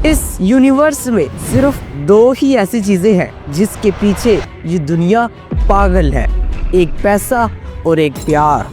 इस यूनिवर्स में सिर्फ दो ही ऐसी चीजें हैं जिसके पीछे ये दुनिया पागल है, एक पैसा और एक प्यार।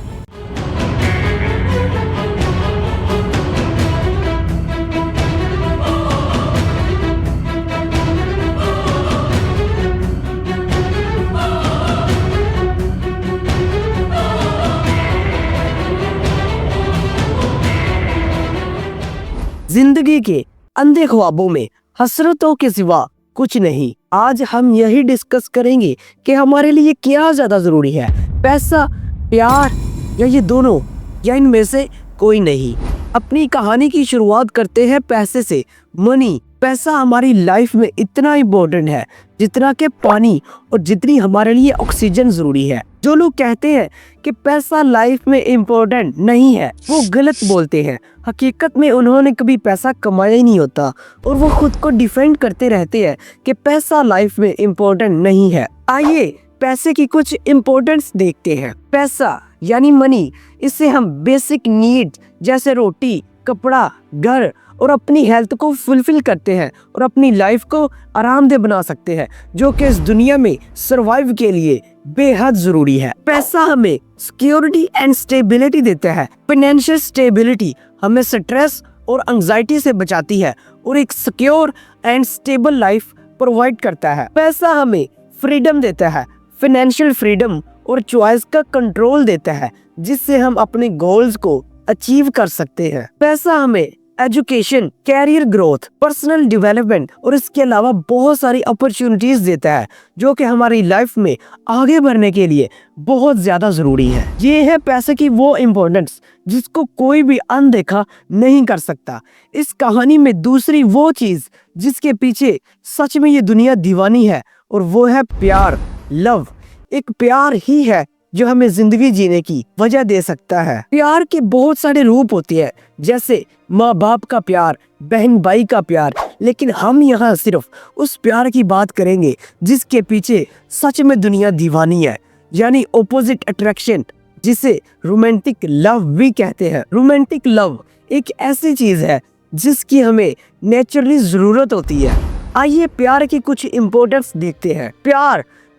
जिंदगी के अंधे ख्वाबों में हसरतों के सिवा कुछ नहीं। आज हम यही डिस्कस करेंगे कि हमारे लिए क्या ज्यादा जरूरी है, पैसा, प्यार या ये दोनों, या इनमें से कोई नहीं। अपनी कहानी की शुरुआत करते हैं पैसे से। मनी, पैसा हमारी लाइफ में इतना इम्पोर्टेंट है जितना कि पानी और जितनी हमारे लिए ऑक्सीजन जरूरी है। जो लोग कहते हैं कि पैसा लाइफ में इम्पोर्टेंट नहीं है, वो गलत बोलते हैं। हकीकत में उन्होंने कभी पैसा कमाया ही नहीं होता और वो खुद को डिफेंड करते रहते हैं कि पैसा लाइफ में इम्पोर्टेंट नहीं है। आइए पैसे की कुछ इम्पोर्टेंस देखते हैं। पैसा यानी मनी, इससे हम बेसिक नीड जैसे रोटी, कपड़ा, घर और अपनी हेल्थ को फुलफिल करते हैं और अपनी लाइफ को आरामदेह बना सकते हैं, जो कि इस दुनिया में सरवाइव के लिए बेहद जरूरी है। पैसा हमें सिक्योरिटी एंड स्टेबिलिटी देता है। फाइनेंशियल स्टेबिलिटी हमें स्ट्रेस और एंजाइटी से बचाती है और एक secure and stable life provide करता है। पैसा हमें फ्रीडम देता है, फाइनेंशियल फ्रीडम और चॉइस का कंट्रोल देता है, जिससे हम अपने गोल्स को अचीव कर सकते हैं। पैसा हमें education, career growth, personal development और इसके अलावा बहुत सारी अपॉर्चुनिटीज देता है, जो कि हमारी लाइफ में आगे बढ़ने के लिए बहुत ज्यादा जरूरी है। ये है पैसे की वो इम्पोर्टेंस जिसको कोई भी अनदेखा नहीं कर सकता। इस कहानी में दूसरी वो चीज जिसके पीछे सच में ये दुनिया दीवानी है, और वो है प्यार, लव। एक प्यार ही है जो हमें जिंदगी जीने की वजह दे सकता है। प्यार के बहुत सारे रूप होते हैं, जैसे माँ बाप का प्यार, बहन भाई का प्यार, लेकिन हम यहाँ सिर्फ उस प्यार की बात करेंगे जिसके पीछे सच में दुनिया दीवानी है, यानी ऑपोजिट अट्रैक्शन, जिसे रोमांटिक लव भी कहते हैं। रोमांटिक लव एक ऐसी चीज है जिसकी हमें नेचुरली जरूरत होती है। आइए प्यार की कुछ इम्पोर्टेंस देखते हैं।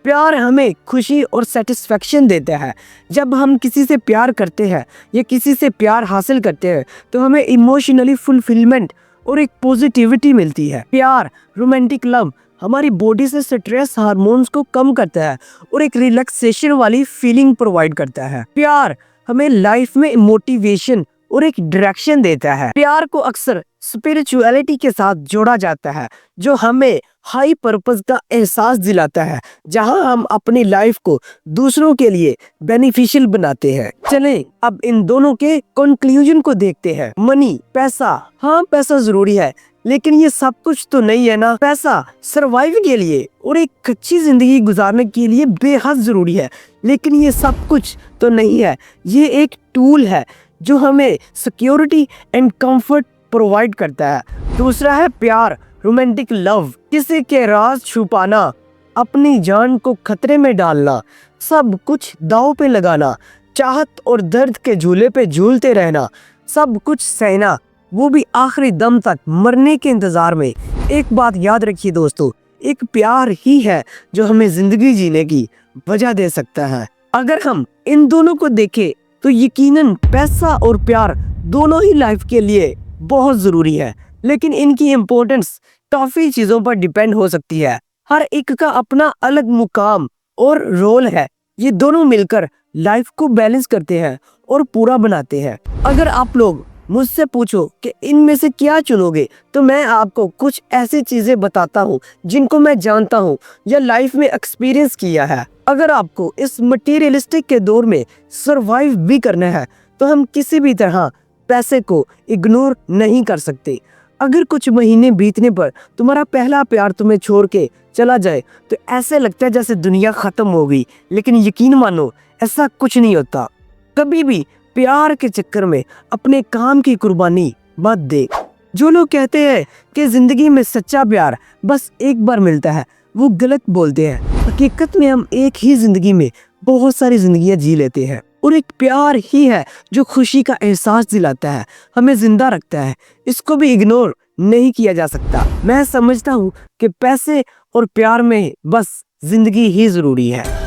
प्यार हमें खुशी और सेटिस्फेक्शन देता है। जब हम किसी से प्यार करते हैं या किसी से प्यार हासिल करते हैं तो हमें इमोशनली फुलफिलमेंट और एक पॉजिटिविटी मिलती है। प्यार, रोमांटिक लव हमारी बॉडी से स्ट्रेस हार्मोन्स को कम करता है और एक रिलैक्सेशन वाली फीलिंग प्रोवाइड करता है। प्यार हमें लाइफ में मोटिवेशन और एक डायरेक्शन देता है। प्यार को अक्सर स्पिरिचुअलिटी के साथ जोड़ा जाता है, जो हमें हाई पर्पस का एहसास दिलाता है, जहां हम अपनी लाइफ को दूसरों के लिए बेनिफिशियल बनाते हैं। चलें अब इन दोनों के कंक्लूजन को देखते हैं। मनी, पैसा, हाँ पैसा जरूरी है, लेकिन ये सब कुछ तो नहीं है ना। पैसा सरवाइव के लिए और एक अच्छी जिंदगी गुजारने के लिए बेहद जरूरी है, लेकिन ये सब कुछ तो नहीं है। ये एक टूल है जो हमें सिक्योरिटी एंड कंफर्ट प्रोवाइड करता है। दूसरा है प्यार, रोमांटिक लव, किसी के राज छुपाना, अपनी जान को खतरे में डालना, सब कुछ दांव पे लगाना, चाहत और दर्द के झूले पे झूलते रहना, सब कुछ सहना, वो भी आखिरी दम तक मरने के इंतजार में। एक बात याद रखिए दोस्तों, एक प्यार ही है जो हमें जिंदगी जीने की वजह दे सकता है। अगर हम इन दोनों को देखें तो यकीनन पैसा और प्यार दोनों ही लाइफ के लिए बहुत जरूरी है, लेकिन इनकी इम्पोर्टेंस काफी चीजों पर डिपेंड हो सकती है। हर एक का अपना अलग मुकाम और रोल है। ये दोनों मिलकर लाइफ को बैलेंस करते हैं और पूरा बनाते हैं। अगर आप लोग मुझसे पूछो कि इनमें से क्या चुनोगे, तो मैं आपको कुछ ऐसी चीजें बताता हूँ जिनको मैं जानता हूँ या लाइफ में एक्सपीरियंस किया है। अगर आपको इस मटेरियलिस्टिक के दौर में सरवाइव भी करना है तो हम किसी भी तरह पैसे को इग्नोर नहीं कर सकते। अगर कुछ महीने बीतने पर तुम्हारा पहला प्यार तुम्हें छोड़ के चला जाए तो ऐसे लगता है जैसे दुनिया खत्म हो गई, लेकिन यकीन मानो ऐसा कुछ नहीं होता। कभी भी प्यार के चक्कर में अपने काम की कुर्बानी मत दे। जो लोग कहते हैं कि जिंदगी में सच्चा प्यार बस एक बार मिलता है, वो गलत बोलते हैं। हकीकत में हम एक ही जिंदगी में बहुत सारी जिंदगियां जी लेते हैं, और एक प्यार ही है जो खुशी का एहसास दिलाता है, हमें जिंदा रखता है। इसको भी इग्नोर नहीं किया जा सकता। मैं समझता हूँ कि पैसे और प्यार में बस जिंदगी ही जरूरी है।